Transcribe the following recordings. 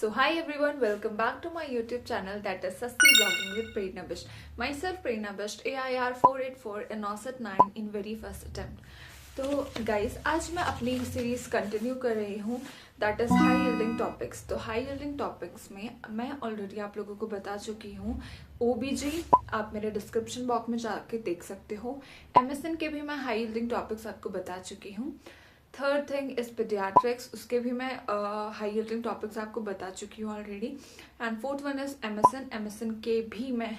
So hi everyone, welcome back to my YouTube channel that is Sasti Vlogging with Prerna Bisht. Myself Prerna Bisht, AIR 484 and NOSET 9 in very first attempt. तो guys आज मैं अपनी series continue कर रही हूँ that is high yielding topics. तो high yielding topics में मैं ऑलरेडी आप लोगों को बता चुकी हूँ ओबीजी, आप मेरे डिस्क्रिप्शन बॉक्स में जाके देख सकते हो। एमएसएन के भी मैं हाई यील्डिंग टॉपिक्स आपको बता चुकी हूँ। थर्ड थिंग इज पीडियाट्रिक्स, उसके भी मैं हाई यील्डिंग टॉपिक्स आपको बता चुकी हूँ already. And fourth one is MSN, MSN के भी मैं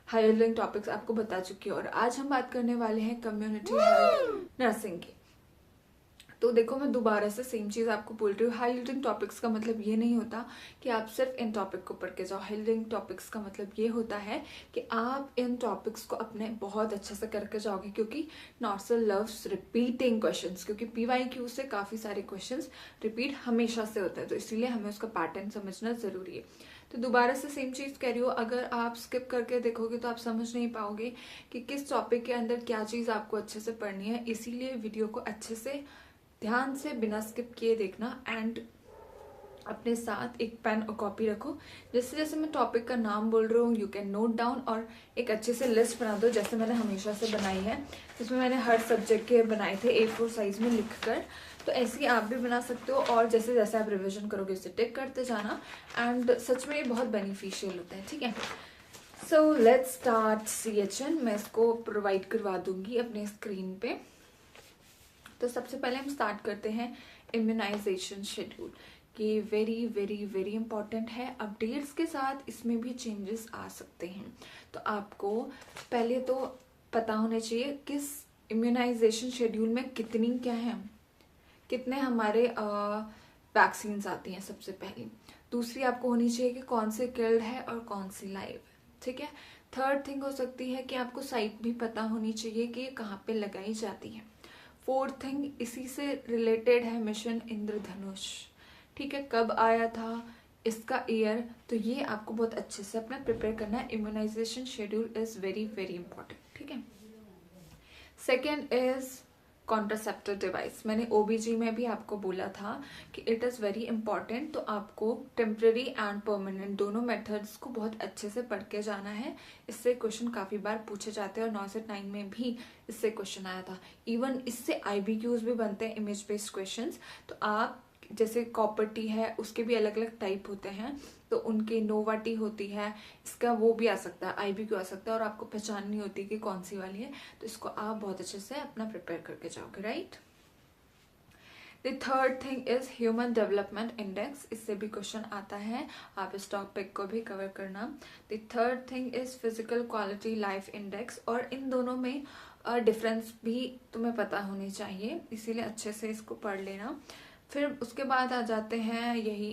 हाई यील्डिंग टॉपिक्स आपको बता चुकी हूँ। और आज हम बात करने वाले हैं कम्युनिटी हेल्थ नर्सिंग की। तो देखो मैं दोबारा से सेम चीज आपको बोल रही हूँ, हाई यील्डिंग टॉपिक्स का मतलब ये नहीं होता कि आप सिर्फ इन टॉपिक को पढ़ के जाओ। हाई यील्डिंग टॉपिक्स का मतलब ये होता है कि आप इन टॉपिक्स को अपने बहुत अच्छे से करके जाओगे, क्योंकि नॉर्सल लव्स रिपीटिंग क्वेश्चंस, क्योंकि पीवाईक्यू से काफी सारे क्वेश्चंस रिपीट हमेशा से होते हैं, तो इसीलिए हमें उसका पैटर्न समझना जरूरी है। तो दोबारा से सेम चीज कह रही हूँ, अगर आप स्किप करके देखोगे तो आप समझ नहीं पाओगे कि किस टॉपिक के अंदर क्या चीज आपको अच्छे से पढ़नी है। इसीलिए वीडियो को अच्छे से ध्यान से बिना स्किप किए देखना एंड अपने साथ एक पेन और कॉपी रखो। जैसे जैसे मैं टॉपिक का नाम बोल रही हूँ यू कैन नोट डाउन और एक अच्छे से लिस्ट बना दो, जैसे मैंने हमेशा से बनाई है, जिसमें मैंने हर सब्जेक्ट के बनाए थे A4 साइज में लिखकर। तो ऐसे ही आप भी बना सकते हो और जैसे जैसे आप रिविजन करोगे इसे टिक करते जाना एंड सच में ये बहुत बेनिफिशियल होता है। ठीक है, सो लेट्स स्टार्ट CHN। मैं इसको प्रोवाइड करवा दूंगी अपने स्क्रीन पे। तो सबसे पहले हम स्टार्ट करते हैं इम्यूनाइजेशन शेड्यूल कि वेरी वेरी वेरी इंपॉर्टेंट है। अपडेट्स के साथ इसमें भी चेंजेस आ सकते हैं, तो आपको पहले तो पता होना चाहिए किस इम्यूनाइजेशन शेड्यूल में कितनी क्या है, कितने हमारे वैक्सीन्स आती हैं सबसे पहले। दूसरी आपको होनी चाहिए कि कौन से किल्ड है और कौन सी लाइव है। ठीक है, थर्ड थिंग हो सकती है कि आपको साइट भी पता होनी चाहिए कि कहाँ पे लगाई जाती है। फोर्थ थिंग इसी से रिलेटेड है मिशन इंद्रधनुष। ठीक है, कब आया था, इसका ईयर, तो ये आपको बहुत अच्छे से अपना प्रिपेयर करना है। Immunisation schedule is very very important. ठीक है, सेकेंड इज कॉन्ट्रासेप्टिव डिवाइस। मैंने ओबीजी में भी आपको बोला था कि इट इज़ वेरी इंपॉर्टेंट, तो आपको टेम्पररी एंड परमानेंट दोनों मेथड्स को बहुत अच्छे से पढ़ के जाना है। इससे क्वेश्चन काफ़ी बार पूछे जाते हैं और NOSET 9 में भी इससे क्वेश्चन आया था। इवन इससे IBQs भी बनते हैं, इमेज बेस्ड क्वेश्चन। तो आप जैसे कॉपर टी है उसके भी अलग अलग टाइप होते हैं, तो उनके नोवा टी होती है, इसका वो भी आ सकता है, IBQ आ सकता है, और आपको पहचाननी होती है कि कौन सी वाली है। तो इसको आप बहुत अच्छे से अपना प्रिपेयर करके जाओगे। Right, the third thing is human development index, इससे भी क्वेश्चन आता है, आप इस टॉपिक को भी कवर करना। The third thing is physical quality life index, और इन दोनों में डिफरेंस भी तुम्हें पता होनी चाहिए, इसीलिए अच्छे से इसको पढ़ लेना। फिर उसके बाद आ जाते हैं यही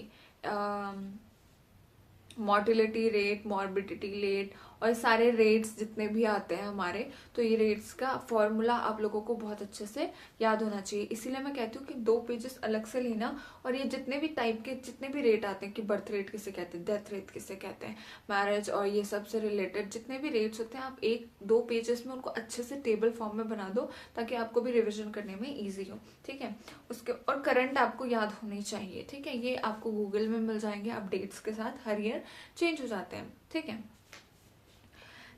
मोर्टिलिटी रेट, मॉर्बिडिटी रेट, और सारे रेट्स जितने भी आते हैं हमारे, तो ये रेट्स का फॉर्मूला आप लोगों को बहुत अच्छे से याद होना चाहिए। इसीलिए मैं कहती हूँ कि 2 पेजेस अलग से लेना, और ये जितने भी टाइप के जितने भी रेट आते हैं कि बर्थ रेट किसे कहते हैं, डेथ रेट किसे कहते हैं, मैरिज और ये सब से रिलेटेड जितने भी रेट्स होते हैं, आप 1-2 पेजेस में उनको अच्छे से टेबल फॉर्म में बना दो ताकि आपको भी रिविजन करने में ईजी हो। ठीक है, उसके और करंट आपको याद होनी चाहिए। ठीक है, ये आपको गूगल में मिल जाएंगे अपडेट्स के साथ, हर ईयर चेंज हो जाते हैं। ठीक है,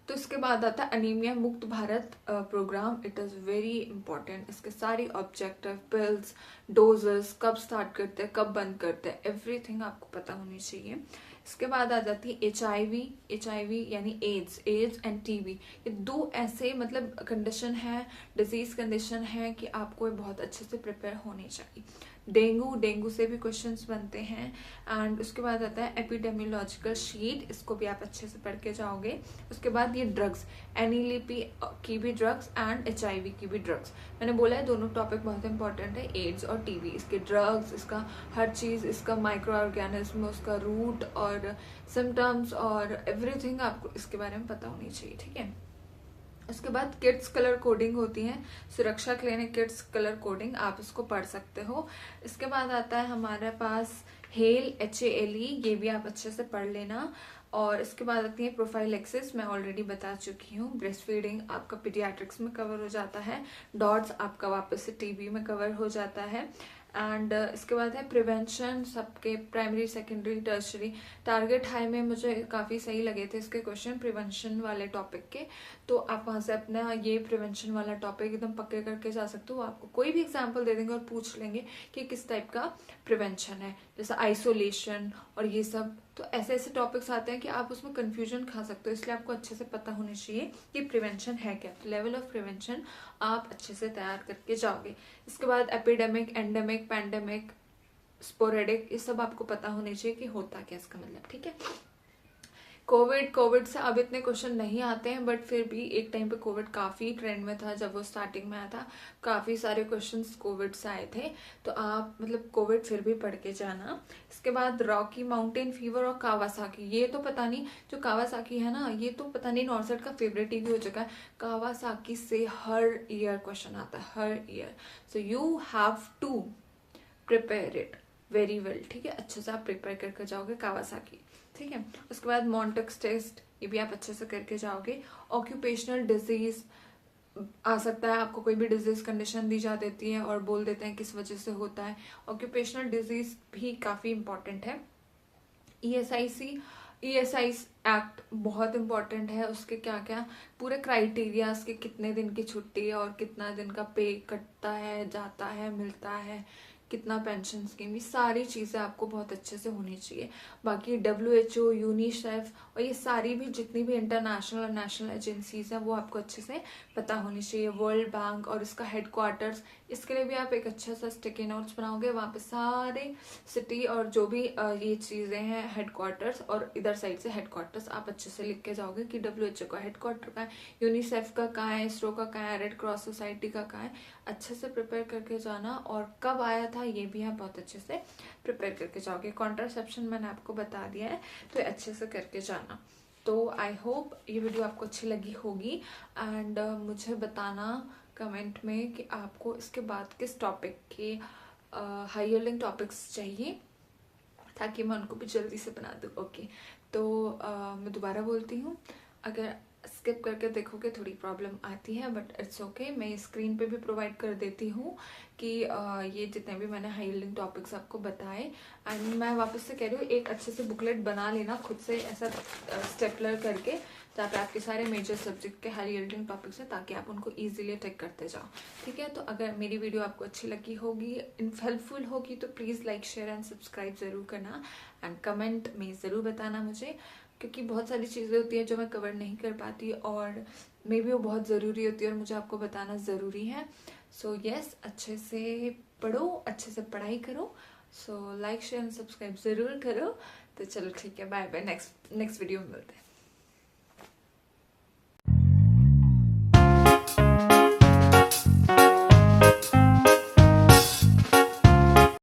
तो इसके बाद आता है अनीमिया मुक्त Bharat programme. It is very important. इसके सारी ऑब्जेक्टिव, पिल्स, डोजेस, कब स्टार्ट करते हैं, कब बंद करते हैं, एवरीथिंग आपको पता होनी चाहिए। इसके बाद आ जाती है HIV यानी एड्स एंड TB। ये 2 ऐसे मतलब कंडीशन है, डिजीज कंडीशन है कि आपको ये बहुत अच्छे से प्रिपेयर होनी चाहिए। डेंगू से भी क्वेश्चंस बनते हैं। एंड उसके बाद आता है एपिडेमियोलॉजिकल शीट, इसको भी आप अच्छे से पढ़ के जाओगे। उसके बाद ये ड्रग्स, NLP की भी ड्रग्स एंड HIV की भी ड्रग्स। मैंने बोला है दोनों टॉपिक बहुत इंपॉर्टेंट है, एड्स और TB, इसके ड्रग्स, इसका हर चीज, इसका माइक्रो ऑर्गेनिज्म, उसका रूट और सिम्टम्स और एवरीथिंग आपको इसके बारे में पता होनी चाहिए। ठीक है, उसके बाद किड्स कलर कोडिंग होती है, सुरक्षा क्लिनिक किड्स कलर कोडिंग, आप इसको पढ़ सकते हो। इसके बाद आता है हमारे पास हेल, HALE, ये भी आप अच्छे से पढ़ लेना। और इसके बाद आती है प्रोफाइलेक्सिस, मैं ऑलरेडी बता चुकी हूँ। ब्रेस्ट फीडिंग आपका पीडियाट्रिक्स में कवर हो जाता है। डॉट्स आपका वापस से TB में कवर हो जाता है। एंड इसके बाद है प्रिवेंशन, सबके primary secondary tertiary. Target high में मुझे काफ़ी सही लगे थे इसके क्वेश्चन प्रिवेंशन वाले टॉपिक के, तो आप वहाँ से अपना ये प्रिवेंशन वाला टॉपिक एकदम पक्के करके जा सकते हो। आपको कोई भी एग्जाम्पल दे देंगे और पूछ लेंगे कि किस टाइप का प्रिवेंशन है, जैसे आइसोलेशन और ये सब। तो ऐसे ऐसे टॉपिक्स आते हैं कि आप उसमें कंफ्यूजन खा सकते हो, इसलिए आपको अच्छे से पता होनी चाहिए कि प्रिवेंशन है क्या। लेवल ऑफ प्रिवेंशन आप अच्छे से तैयार करके जाओगे। इसके बाद एपिडेमिक, एंडेमिक, पैंडेमिक, स्पोरेडिक, ये सब आपको पता होनी चाहिए कि होता क्या इसका मतलब, ठीक है। कोविड से अब इतने क्वेश्चन नहीं आते हैं, बट फिर भी एक टाइम पे कोविड काफ़ी ट्रेंड में था जब वो स्टार्टिंग में आया था, काफ़ी सारे क्वेश्चंस कोविड से आए थे, तो आप मतलब कोविड फिर भी पढ़ के जाना। इसके बाद रॉकी माउंटेन फीवर और कावासाकी, ये तो पता नहीं, जो कावासाकी है ना, ये तो पता नहीं नॉर्सेट का फेवरेट ही भी हो चुका है। कावासाकी से हर ईयर क्वेश्चन आता है, हर year, so you have to prepare it very well, ठीक है। अच्छे से आप प्रिपेयर करके जाओगे कावासाकी, ठीक है। उसके बाद मॉन्टेक्स टेस्ट, ये भी आप अच्छे से करके जाओगे। ऑक्यूपेशनल डिजीज आ सकता है, आपको कोई भी डिजीज कंडीशन दी जा देती है और बोल देते हैं किस वजह से होता है। ऑक्यूपेशनल डिजीज भी काफ़ी इंपॉर्टेंट है। ईएसआई एक्ट बहुत इंपॉर्टेंट है, उसके क्या क्या पूरे क्राइटेरियाज के, कितने दिन की छुट्टी है और कितना दिन का पे कटता है, जाता है, मिलता है, कितना पेंशन स्कीम, ये सारी चीज़ें आपको बहुत अच्छे से होनी चाहिए। बाकी WHO, यूनिसेफ और ये सारी भी जितनी भी इंटरनेशनल और नेशनल एजेंसीज हैं वो आपको अच्छे से पता होनी चाहिए। वर्ल्ड बैंक और इसका हेडक्वार्टर्स, इसके लिए भी आप एक अच्छा सा स्टिकी नोट्स बनाओगे, वहाँ पे सारे सिटी और जो भी ये चीज़ें हैं हेडक्वार्टर्स, और इधर साइड से हेडक्वार्टर्स आप अच्छे से लिख के जाओगे कि WHO का हेडक्वार्टर कहाँ है, यूनिसेफ का कहाँ है, इसरो का कहाँ है, रेड क्रॉस सोसाइटी का कहाँ है। अच्छे से प्रिपेयर करके जाना, और कब आया था ये भी आप बहुत अच्छे से प्रिपेयर करके जाओगे। कॉन्ट्रासेप्शन मैंने आपको बता दिया है, तो अच्छे से करके जाना। तो आई होप ये वीडियो आपको अच्छी लगी होगी, एंड मुझे बताना कमेंट में कि आपको इसके बाद किस टॉपिक के हाई यील्डिंग टॉपिक्स चाहिए, ताकि मैं उनको भी जल्दी से बना दूँ। ओके, तो मैं दोबारा बोलती हूँ, अगर स्किप करके देखोगे थोड़ी प्रॉब्लम आती है, बट इट्स ओके। मैं स्क्रीन पे भी प्रोवाइड कर देती हूँ कि ये जितने भी मैंने हाई यील्डिंग टॉपिक्स आपको बताए। एंड मैं वापस से कह रही हूँ, एक अच्छे से बुकलेट बना लेना खुद से, ऐसा स्टेपलर करके, जहाँ पे आपके सारे मेजर सब्जेक्ट के हाई यील्डिंग टॉपिक्स हैं, ताकि आप उनको ईजिली टेक करते जाओ, ठीक है। तो अगर मेरी वीडियो आपको अच्छी लगी होगी, हेल्पफुल होगी, तो please like, share and subscribe ज़रूर करना, एंड कमेंट में ज़रूर बताना मुझे, क्योंकि बहुत सारी चीज़ें होती हैं जो मैं कवर नहीं कर पाती, और मे बी वो बहुत ज़रूरी होती है और मुझे आपको बताना ज़रूरी है। सो यस, अच्छे से पढ़ो, अच्छे से पढ़ाई करो। So like, share and subscribe ज़रूर करो। तो चलो ठीक है, बाय बाय, नेक्स्ट वीडियो में मिलते हैं।